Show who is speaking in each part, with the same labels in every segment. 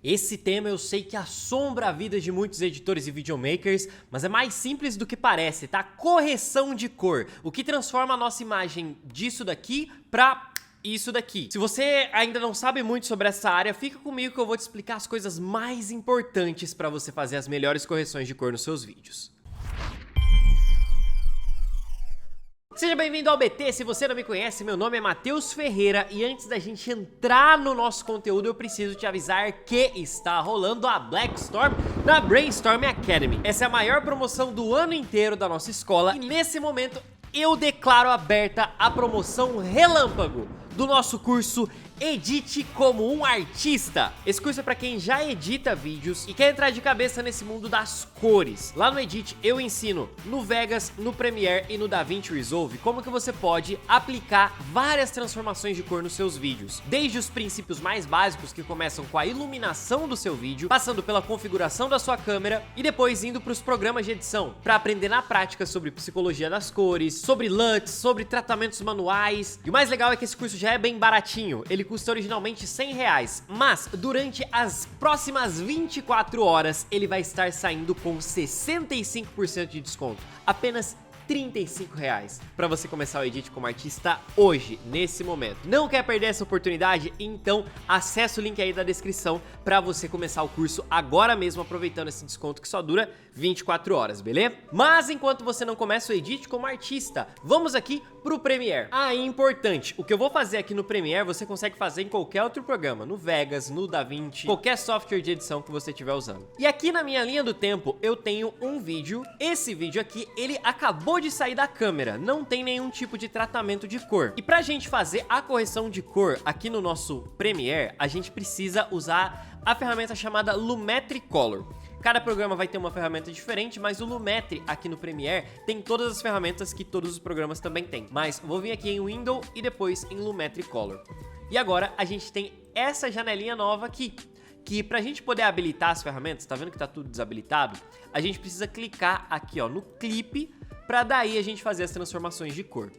Speaker 1: Esse tema eu sei que assombra a vida de muitos editores e videomakers, mas é mais simples do que parece, tá? Correção de cor, o que transforma a nossa imagem disso daqui pra isso daqui. Se você ainda não sabe muito sobre essa área, fica comigo que eu vou te explicar as coisas mais importantes pra você fazer as melhores correções de cor nos seus vídeos. Seja bem-vindo ao BT, se você não me conhece, meu nome é Matheus Ferreira e antes da gente entrar no nosso conteúdo eu preciso te avisar que está rolando a Black Storm na Brainstorm Academy. Essa é a maior promoção do ano inteiro da nossa escola e nesse momento eu declaro aberta a promoção Relâmpago do nosso curso Edite como um Artista. Esse curso é para quem já edita vídeos e quer entrar de cabeça nesse mundo das cores. Lá no Edit eu ensino no Vegas, no Premiere e no DaVinci Resolve como que você pode aplicar várias transformações de cor nos seus vídeos. Desde os princípios mais básicos que começam com a iluminação do seu vídeo, passando pela configuração da sua câmera e depois indo para os programas de edição para aprender na prática sobre psicologia das cores, sobre LUTs, sobre tratamentos manuais. E o mais legal é que esse curso já é bem baratinho. Ele custa originalmente R$100, mas durante as próximas 24 horas ele vai estar saindo com 65% de desconto. Apenas R$35 para você começar o Edit como artista hoje, nesse momento. Não quer perder essa oportunidade? Então acessa o link aí da descrição para você começar o curso agora mesmo, aproveitando esse desconto que só dura 24 horas, beleza? Mas enquanto você não começa o Edit como artista, vamos aqui pro Premiere. Ah, e importante, o que eu vou fazer aqui no Premiere você consegue fazer em qualquer outro programa, no Vegas, no DaVinci, qualquer software de edição que você estiver usando. E aqui na minha linha do tempo eu tenho um vídeo, esse vídeo aqui ele acabou de sair da câmera, não tem nenhum tipo de tratamento de cor. E pra gente fazer a correção de cor aqui no nosso Premiere, a gente precisa usar a ferramenta chamada Lumetri Color. Cada programa vai ter uma ferramenta diferente, mas o Lumetri aqui no Premiere tem todas as ferramentas que todos os programas também têm. Mas vou vir aqui em Window e depois em Lumetri Color. E agora a gente tem essa janelinha nova aqui, que pra gente poder habilitar as ferramentas, tá vendo que tá tudo desabilitado? A gente precisa clicar aqui ó, no clipe, pra daí a gente fazer as transformações de cor.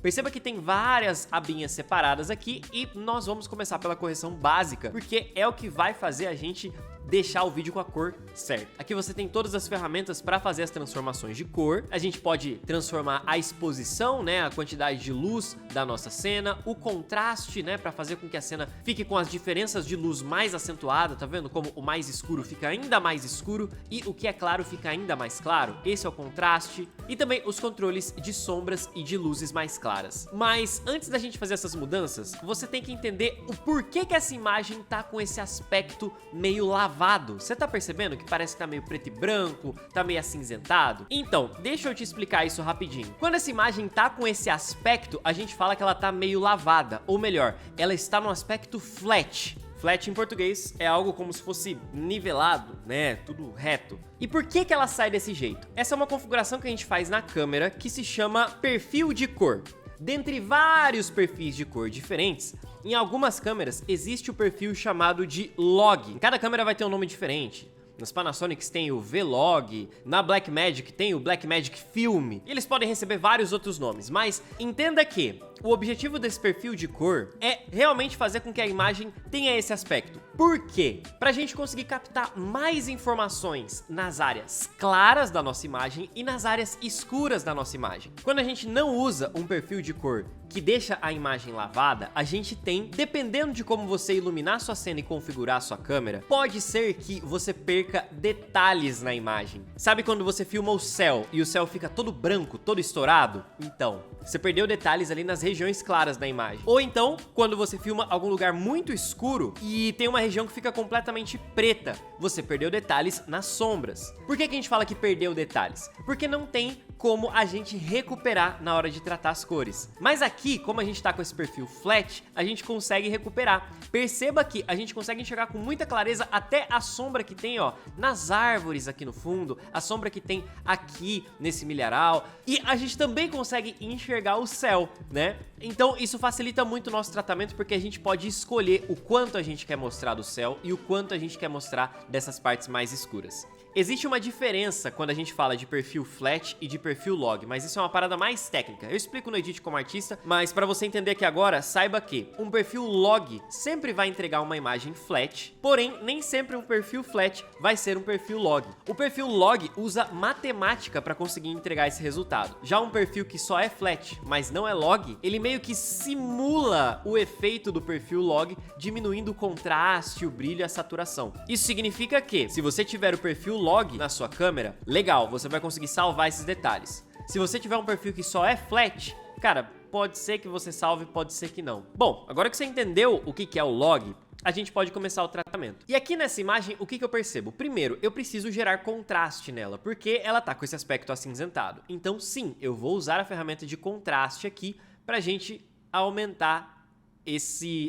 Speaker 1: Perceba que tem várias abinhas separadas aqui e nós vamos começar pela correção básica, porque é o que vai fazer a gente deixar o vídeo com a cor certa. Aqui você tem todas as ferramentas para fazer as transformações de cor. A gente pode transformar a exposição, né, a quantidade de luz da nossa cena, o contraste, né, para fazer com que a cena fique com as diferenças de luz mais acentuada, tá vendo como o mais escuro fica ainda mais escuro e o que é claro fica ainda mais claro. Esse é o contraste e também os controles de sombras e de luzes mais claras. Mas antes da gente fazer essas mudanças, você tem que entender o porquê que essa imagem tá com esse aspecto meio lavado. Você tá percebendo que parece que tá meio preto e branco, tá meio acinzentado? Então, deixa eu te explicar isso rapidinho. Quando essa imagem tá com esse aspecto, a gente fala que ela tá meio lavada, ou melhor, ela está no aspecto flat. Flat em português é algo como se fosse nivelado, né? Tudo reto. E por que que ela sai desse jeito? Essa é uma configuração que a gente faz na câmera que se chama perfil de cor. Dentre vários perfis de cor diferentes, em algumas câmeras existe o perfil chamado de log. Cada câmera vai ter um nome diferente. Nas Panasonics tem o V-Log, na Blackmagic tem o Blackmagic Film. Eles podem receber vários outros nomes, mas entenda que o objetivo desse perfil de cor é realmente fazer com que a imagem tenha esse aspecto. Por quê? Pra gente conseguir captar mais informações nas áreas claras da nossa imagem e nas áreas escuras da nossa imagem. Quando a gente não usa um perfil de cor que deixa a imagem lavada, a gente tem, dependendo de como você iluminar sua cena e configurar sua câmera, pode ser que você perca detalhes na imagem. Sabe quando você filma o céu e o céu fica todo branco, todo estourado? Então, você perdeu detalhes ali nas regiões claras da imagem. Ou então, quando você filma algum lugar muito escuro e tem uma região que fica completamente preta, você perdeu detalhes nas sombras. Por que que a gente fala que perdeu detalhes? Porque não tem como a gente recuperar na hora de tratar as cores. Mas aqui, como a gente tá com esse perfil flat, a gente consegue recuperar. Perceba que a gente consegue enxergar com muita clareza até a sombra que tem, ó, nas árvores aqui no fundo, a sombra que tem aqui nesse milharal, e a gente também consegue enxergar o céu, né? Então isso facilita muito o nosso tratamento porque a gente pode escolher o quanto a gente quer mostrar do céu e o quanto a gente quer mostrar dessas partes mais escuras. Existe uma diferença quando a gente fala de perfil flat e de perfil log, mas isso é uma parada mais técnica. Eu explico no Edit como artista, mas para você entender aqui agora, saiba que um perfil log sempre vai entregar uma imagem flat, porém nem sempre um perfil flat vai ser um perfil log. O perfil log usa matemática para conseguir entregar esse resultado. Já um perfil que só é flat, mas não é log, ele meio que simula o efeito do perfil log, diminuindo o contraste, o brilho e a saturação. Isso significa que, se você tiver o perfil log na sua câmera, legal, você vai conseguir salvar esses detalhes. Se você tiver um perfil que só é flat, cara, pode ser que você salve, pode ser que não. Bom, agora que você entendeu o que é o log, a gente pode começar o tratamento. E aqui nessa imagem, o que eu percebo? Primeiro, eu preciso gerar contraste nela, porque ela tá com esse aspecto acinzentado. Então sim, eu vou usar a ferramenta de contraste aqui pra gente aumentar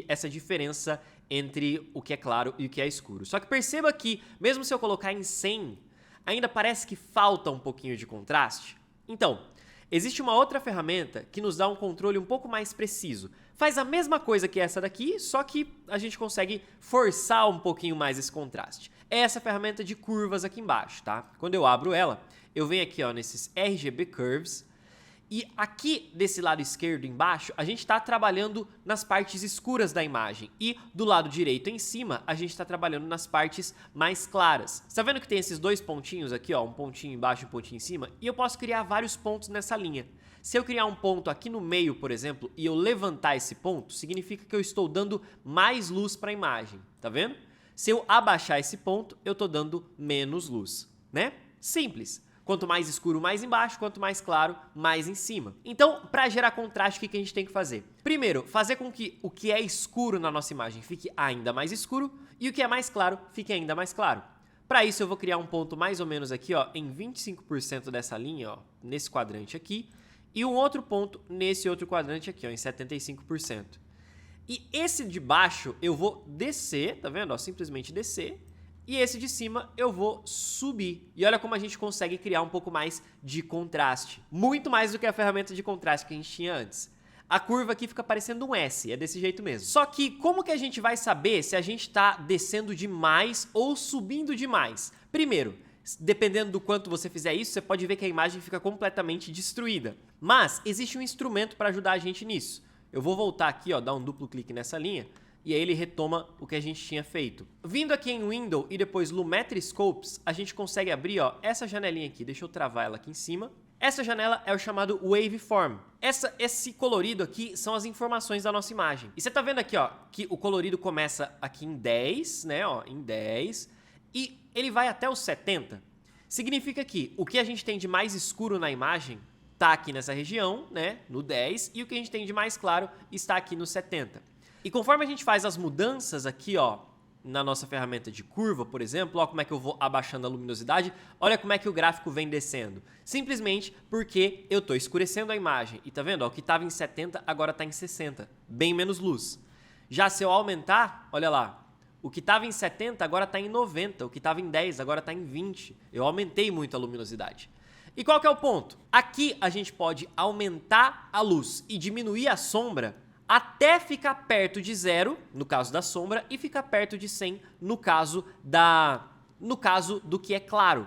Speaker 1: essa diferença entre o que é claro e o que é escuro. Só que perceba que, mesmo se eu colocar em 100, ainda parece que falta um pouquinho de contraste. Então, existe uma outra ferramenta que nos dá um controle um pouco mais preciso. Faz a mesma coisa que essa daqui, só que a gente consegue forçar um pouquinho mais esse contraste. É essa ferramenta de curvas aqui embaixo, tá? Quando eu abro ela, eu venho aqui ó, nesses RGB Curves, e aqui desse lado esquerdo embaixo, a gente está trabalhando nas partes escuras da imagem. E do lado direito em cima, a gente está trabalhando nas partes mais claras. Você tá vendo que tem esses dois pontinhos aqui, ó, um pontinho embaixo e um pontinho em cima? E eu posso criar vários pontos nessa linha. Se eu criar um ponto aqui no meio, por exemplo, e eu levantar esse ponto, significa que eu estou dando mais luz para a imagem, tá vendo? Se eu abaixar esse ponto, eu estou dando menos luz, né? Simples. Quanto mais escuro, mais embaixo, quanto mais claro, mais em cima. Então, para gerar contraste, o que a gente tem que fazer? Primeiro, fazer com que o que é escuro na nossa imagem fique ainda mais escuro e o que é mais claro fique ainda mais claro. Para isso, eu vou criar um ponto mais ou menos aqui, ó, em 25% dessa linha, ó, nesse quadrante aqui, e um outro ponto nesse outro quadrante aqui, ó, em 75%. E esse de baixo eu vou descer, tá vendo? Ó, simplesmente descer. E esse de cima eu vou subir. E olha como a gente consegue criar um pouco mais de contraste. Muito mais do que a ferramenta de contraste que a gente tinha antes. A curva aqui fica parecendo um S, é desse jeito mesmo. Só que como que a gente vai saber se a gente está descendo demais ou subindo demais? Primeiro, dependendo do quanto você fizer isso, você pode ver que a imagem fica completamente destruída. Mas existe um instrumento para ajudar a gente nisso. Eu vou voltar aqui, ó, dar um duplo clique nessa linha. E aí ele retoma o que a gente tinha feito. Vindo aqui em Window e depois Lumetri Scopes, a gente consegue abrir ó, essa janelinha aqui. Deixa eu travar ela aqui em cima. Essa janela é o chamado Waveform. Esse colorido aqui são as informações da nossa imagem. E você tá vendo aqui ó, que o colorido começa aqui em 10, né, ó, em 10, e ele vai até os 70. Significa que o que a gente tem de mais escuro na imagem tá aqui nessa região, né, no 10, e o que a gente tem de mais claro está aqui no 70. E conforme a gente faz as mudanças aqui, ó, na nossa ferramenta de curva, por exemplo, ó como é que eu vou abaixando a luminosidade, olha como é que o gráfico vem descendo. Simplesmente porque eu estou escurecendo a imagem. E tá vendo? Ó, o que estava em 70 agora está em 60, bem menos luz. Já se eu aumentar, olha lá, o que estava em 70 agora está em 90, o que estava em 10 agora está em 20. Eu aumentei muito a luminosidade. E qual que é o ponto? Aqui a gente pode aumentar a luz e diminuir a sombra até ficar perto de 0, no caso da sombra, e ficar perto de 100 no caso do que é claro.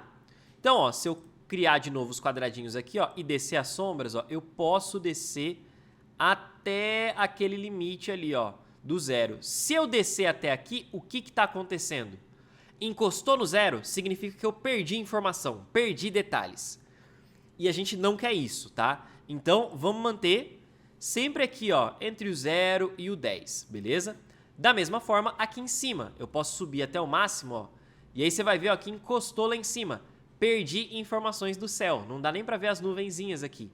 Speaker 1: Então, ó, se eu criar de novo os quadradinhos aqui, ó, e descer as sombras, ó, eu posso descer até aquele limite ali, ó, do 0. Se eu descer até aqui, o que está acontecendo? Encostou no 0, significa que eu perdi informação, perdi detalhes. E a gente não quer isso, tá? Então, vamos manter sempre aqui, ó, entre o 0 e o 10, beleza? Da mesma forma, aqui em cima, eu posso subir até o máximo, ó, e aí você vai ver, ó, que encostou lá em cima. Perdi informações do céu, não dá nem pra ver as nuvenzinhas aqui.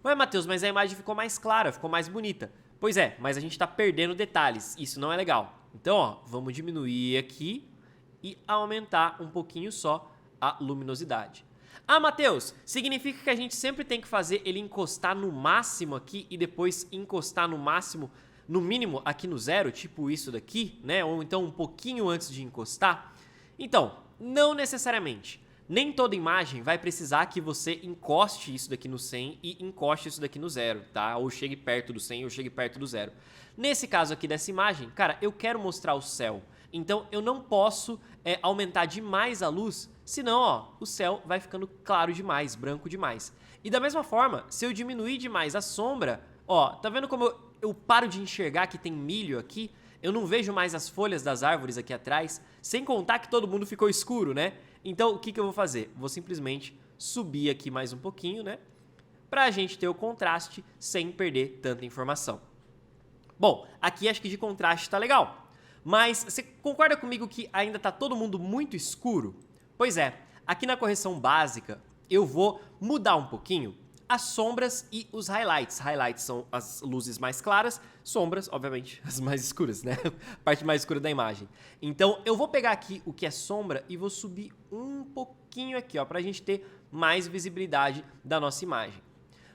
Speaker 1: Ué, Matheus, mas a imagem ficou mais clara, ficou mais bonita. Pois é, mas a gente tá perdendo detalhes, isso não é legal. Então, ó, vamos diminuir aqui e aumentar um pouquinho só a luminosidade. Ah, Matheus, significa que a gente sempre tem que fazer ele encostar no máximo aqui e depois encostar no máximo, no mínimo aqui no 0, tipo isso daqui, né? Ou então um pouquinho antes de encostar? Então, não necessariamente. Nem toda imagem vai precisar que você encoste isso daqui no 100 e encoste isso daqui no 0, tá? Ou chegue perto do 100 ou chegue perto do 0. Nesse caso aqui dessa imagem, cara, eu quero mostrar o céu. Então eu não posso aumentar demais a luz, senão ó, o céu vai ficando claro demais, branco demais. E da mesma forma, se eu diminuir demais a sombra, ó, tá vendo como eu paro de enxergar que tem milho aqui? Eu não vejo mais as folhas das árvores aqui atrás, sem contar que todo mundo ficou escuro, né? Então o que eu vou fazer? Vou simplesmente subir aqui mais um pouquinho, né? Pra gente ter o contraste sem perder tanta informação. Bom, aqui acho que de contraste tá legal. Mas você concorda comigo que ainda tá todo mundo muito escuro? Pois é, aqui na correção básica eu vou mudar um pouquinho as sombras e os highlights. Highlights são as luzes mais claras, sombras, obviamente, as mais escuras, né? A parte mais escura da imagem. Então eu vou pegar aqui o que é sombra e vou subir um pouquinho aqui, ó, pra gente ter mais visibilidade da nossa imagem.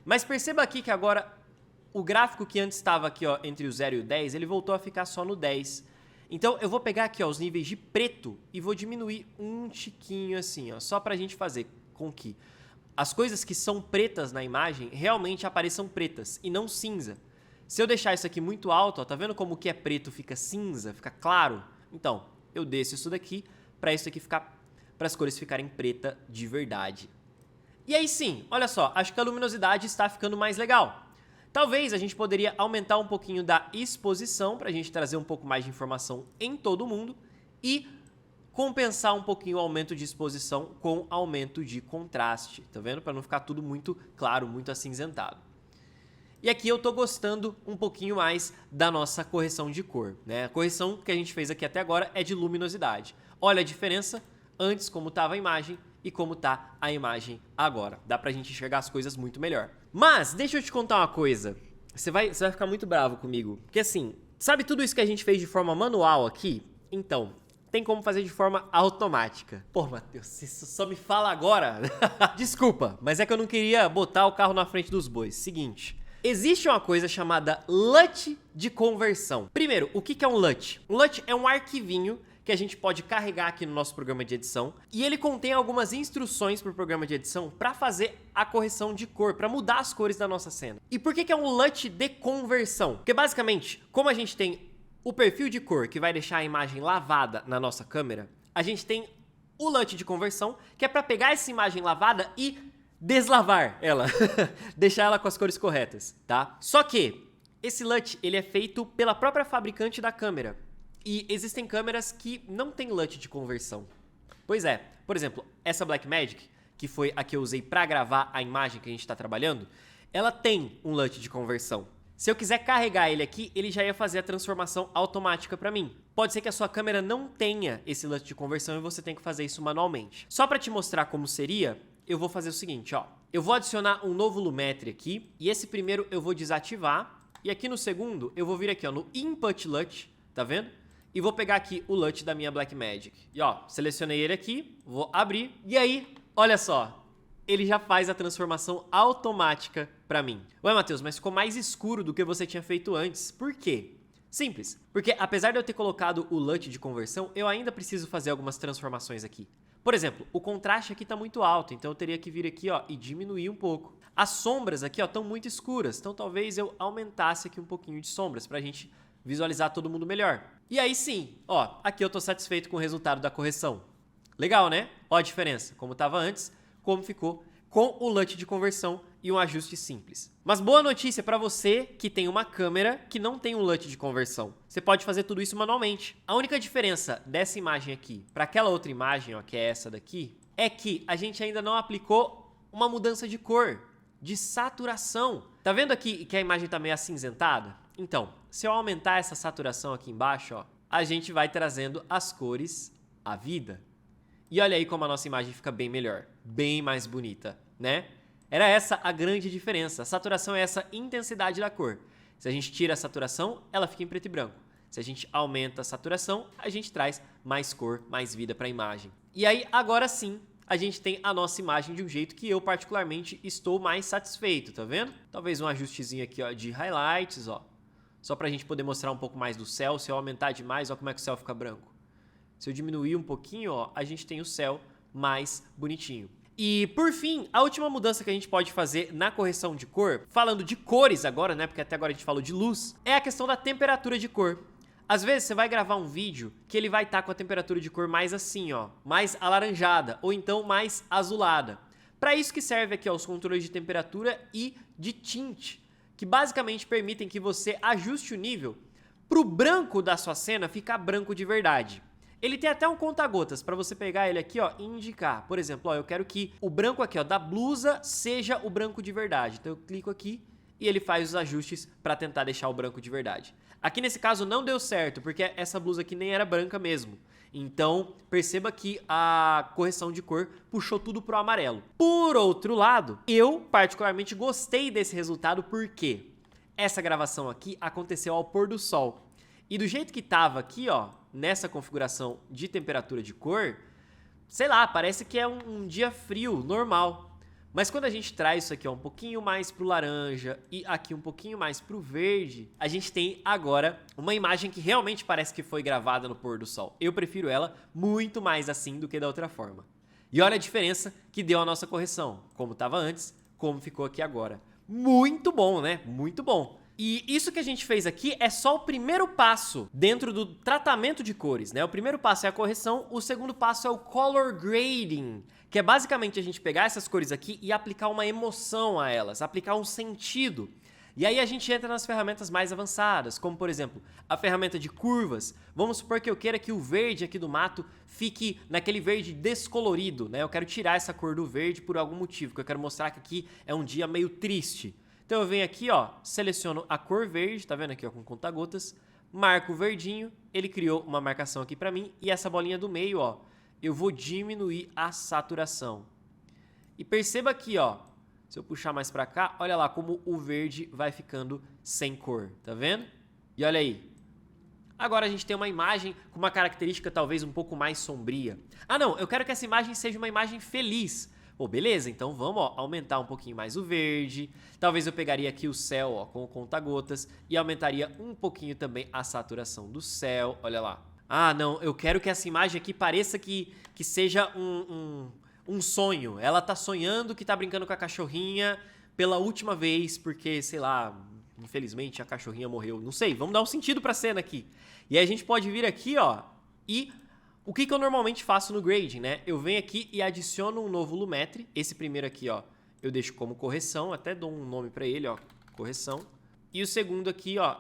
Speaker 1: Mas perceba aqui que agora o gráfico que antes estava aqui, ó, entre o 0 e o 10, ele voltou a ficar só no 10. Então eu vou pegar aqui, ó, os níveis de preto e vou diminuir um tiquinho assim, ó, só pra gente fazer com que as coisas que são pretas na imagem realmente apareçam pretas e não cinza. Se eu deixar isso aqui muito alto, ó, tá vendo como o que é preto fica cinza, fica claro? Então, eu desço isso daqui para isso aqui ficar, para as cores ficarem preta de verdade. E aí sim, olha só, acho que a luminosidade está ficando mais legal. Talvez a gente poderia aumentar um pouquinho da exposição para a gente trazer um pouco mais de informação em todo mundo e compensar um pouquinho o aumento de exposição com aumento de contraste, tá vendo? Para não ficar tudo muito claro, muito acinzentado. E aqui eu tô gostando um pouquinho mais da nossa correção de cor, né? A correção que a gente fez aqui até agora é de luminosidade. Olha a diferença antes como estava a imagem e como tá a imagem agora. Dá pra gente enxergar as coisas muito melhor. Mas deixa eu te contar uma coisa. Você vai ficar muito bravo comigo, porque assim, sabe tudo isso que a gente fez de forma manual aqui? Então, tem como fazer de forma automática. Pô, Matheus, isso só me fala agora. Desculpa, mas é que eu não queria botar o carro na frente dos bois. Seguinte, existe uma coisa chamada LUT de conversão. Primeiro, o que é um LUT? Um LUT é um arquivinho que a gente pode carregar aqui no nosso programa de edição e ele contém algumas instruções para o programa de edição para fazer a correção de cor, para mudar as cores da nossa cena. E por que é um LUT de conversão? Porque basicamente, como a gente tem o perfil de cor que vai deixar a imagem lavada na nossa câmera, a gente tem o LUT de conversão, que é para pegar essa imagem lavada e deslavar ela, deixar ela com as cores corretas, tá? Só que esse LUT, ele é feito pela própria fabricante da câmera e existem câmeras que não tem LUT de conversão. Pois é, por exemplo, essa Blackmagic, que foi a que eu usei para gravar a imagem que a gente está trabalhando, ela tem um LUT de conversão. Se eu quiser carregar ele aqui, ele já ia fazer a transformação automática para mim. Pode ser que a sua câmera não tenha esse LUT de conversão e você tem que fazer isso manualmente. Só para te mostrar como seria, eu vou fazer o seguinte, ó. Eu vou adicionar um novo Lumetri aqui, e esse primeiro eu vou desativar, e aqui no segundo eu vou vir aqui, ó, no Input LUT, tá vendo? E vou pegar aqui o LUT da minha Blackmagic. E ó, selecionei ele aqui, vou abrir, e aí, olha só, ele já faz a transformação automática pra mim. Ué, Matheus, mas ficou mais escuro do que você tinha feito antes. Por quê? Simples, porque apesar de eu ter colocado o LUT de conversão, eu ainda preciso fazer algumas transformações aqui. Por exemplo, o contraste aqui tá muito alto, então eu teria que vir aqui, ó, e diminuir um pouco. As sombras aqui, ó, estão muito escuras, então talvez eu aumentasse aqui um pouquinho de sombras pra gente visualizar todo mundo melhor. E aí sim, ó, aqui eu tô satisfeito com o resultado da correção. Legal, né? Ó a diferença, como tava antes, como ficou com o LUT de conversão e um ajuste simples. Mas boa notícia para você que tem uma câmera que não tem um LUT de conversão. Você pode fazer tudo isso manualmente. A única diferença dessa imagem aqui para aquela outra imagem, ó, que é essa daqui, é que a gente ainda não aplicou uma mudança de cor, de saturação. Tá vendo aqui que a imagem tá meio acinzentada? Então, se eu aumentar essa saturação aqui embaixo, ó, a gente vai trazendo as cores à vida. E olha aí como a nossa imagem fica bem melhor, bem mais bonita, né? Era essa a grande diferença. A saturação é essa intensidade da cor. Se a gente tira a saturação, ela fica em preto e branco. Se a gente aumenta a saturação, a gente traz mais cor, mais vida para a imagem. E aí, agora sim, a gente tem a nossa imagem de um jeito que eu particularmente estou mais satisfeito, tá vendo? Talvez um ajustezinho aqui, ó, de highlights, ó. Só pra gente poder mostrar um pouco mais do céu. Se eu aumentar demais, ó como é que o céu fica branco. Se eu diminuir um pouquinho, ó, a gente tem o céu mais bonitinho. E, por fim, a última mudança que a gente pode fazer na correção de cor, falando de cores agora, né, porque até agora a gente falou de luz, é a questão da temperatura de cor. Às vezes você vai gravar um vídeo que ele vai estar com a temperatura de cor mais assim, ó, mais alaranjada ou então mais azulada. Para isso que serve aqui ó, os controles de temperatura e de tint, que basicamente permitem que você ajuste o nível para o branco da sua cena ficar branco de verdade. Ele tem até um conta-gotas para você pegar ele aqui ó, e indicar. Por exemplo, ó, eu quero que o branco aqui ó, da blusa seja o branco de verdade. Então eu clico aqui e ele faz os ajustes para tentar deixar o branco de verdade. Aqui nesse caso não deu certo, porque essa blusa aqui nem era branca mesmo. Então, perceba que a correção de cor puxou tudo pro amarelo. Por outro lado, eu particularmente gostei desse resultado porque essa gravação aqui aconteceu ao pôr do sol. E do jeito que tava aqui, ó, nessa configuração de temperatura de cor, sei lá, parece que é um dia frio, normal. Mas quando a gente traz isso aqui ó, um pouquinho mais pro laranja e aqui um pouquinho mais pro verde, a gente tem agora uma imagem que realmente parece que foi gravada no pôr do sol. Eu prefiro ela muito mais assim do que da outra forma. E olha a diferença que deu a nossa correção, como estava antes, como ficou aqui agora. Muito bom, né? Muito bom. E isso que a gente fez aqui é só o primeiro passo dentro do tratamento de cores, né? O primeiro passo é a correção, o segundo passo é o color grading, que é basicamente a gente pegar essas cores aqui e aplicar uma emoção a elas, aplicar um sentido. E aí a gente entra nas ferramentas mais avançadas, como por exemplo, a ferramenta de curvas. Vamos supor que eu queira que o verde aqui do mato fique naquele verde descolorido, né? Eu quero tirar essa cor do verde por algum motivo, que eu quero mostrar que aqui é um dia meio triste. Então eu venho aqui, ó, seleciono a cor verde, tá vendo aqui, ó, com conta-gotas, marco o verdinho, ele criou uma marcação aqui pra mim, e essa bolinha do meio, ó, eu vou diminuir a saturação. E perceba aqui, ó, se eu puxar mais pra cá, olha lá como o verde vai ficando sem cor, tá vendo? E olha aí. Agora a gente tem uma imagem com uma característica talvez um pouco mais sombria. Ah não, eu quero que essa imagem seja uma imagem feliz. Pô, beleza, então vamos ó, aumentar um pouquinho mais o verde. Talvez eu pegaria aqui o céu ó, com o conta-gotas e aumentaria um pouquinho também a saturação do céu. Olha lá. Ah, não, eu quero que essa imagem aqui pareça que seja um sonho. Ela tá sonhando que tá brincando com a cachorrinha pela última vez, porque, sei lá, infelizmente a cachorrinha morreu. Não sei, vamos dar um sentido pra cena aqui. E aí a gente pode vir aqui, ó, e... O que eu normalmente faço no grading, né? Eu venho aqui e adiciono um novo lumetre. Esse primeiro aqui, ó, eu deixo como correção, até dou um nome pra ele, ó, correção. E o segundo aqui, ó,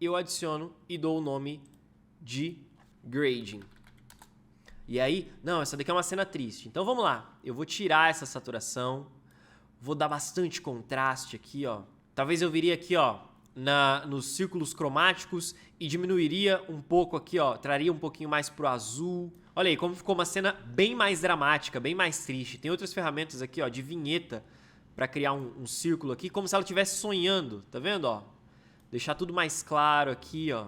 Speaker 1: eu adiciono e dou o nome de grading. E aí, não, essa daqui é uma cena triste. Então vamos lá, eu vou tirar essa saturação, vou dar bastante contraste aqui, ó. Talvez eu viria aqui, ó, nos círculos cromáticos e diminuiria um pouco aqui, ó, traria um pouquinho mais pro azul. Olha aí como ficou uma cena bem mais dramática, bem mais triste. Tem outras ferramentas aqui, ó, de vinheta pra criar um círculo aqui, como se ela estivesse sonhando, tá vendo, ó? Deixar tudo mais claro aqui, ó.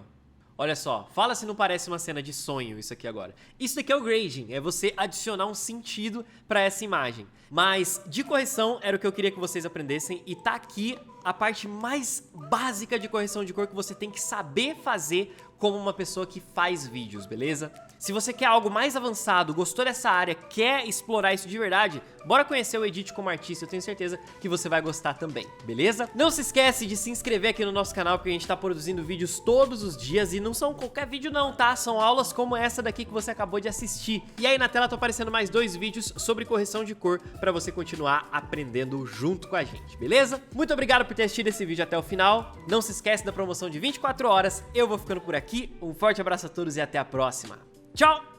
Speaker 1: Olha só, fala se não parece uma cena de sonho isso aqui agora. Isso daqui é o grading, é você adicionar um sentido pra essa imagem. Mas de correção era o que eu queria que vocês aprendessem e tá aqui a parte mais básica de correção de cor que você tem que saber fazer como uma pessoa que faz vídeos, beleza? Se você quer algo mais avançado, gostou dessa área, quer explorar isso de verdade, bora conhecer o Edit como artista, eu tenho certeza que você vai gostar também, beleza? Não se esquece de se inscrever aqui no nosso canal, porque a gente tá produzindo vídeos todos os dias e não são qualquer vídeo não, tá? São aulas como essa daqui que você acabou de assistir. E aí na tela tá aparecendo mais 2 vídeos sobre correção de cor pra você continuar aprendendo junto com a gente, beleza? Muito obrigado por ter assistido esse vídeo até o final. Não se esquece da promoção de 24 horas. Eu vou ficando por aqui. Um forte abraço a todos e até a próxima. Tchau!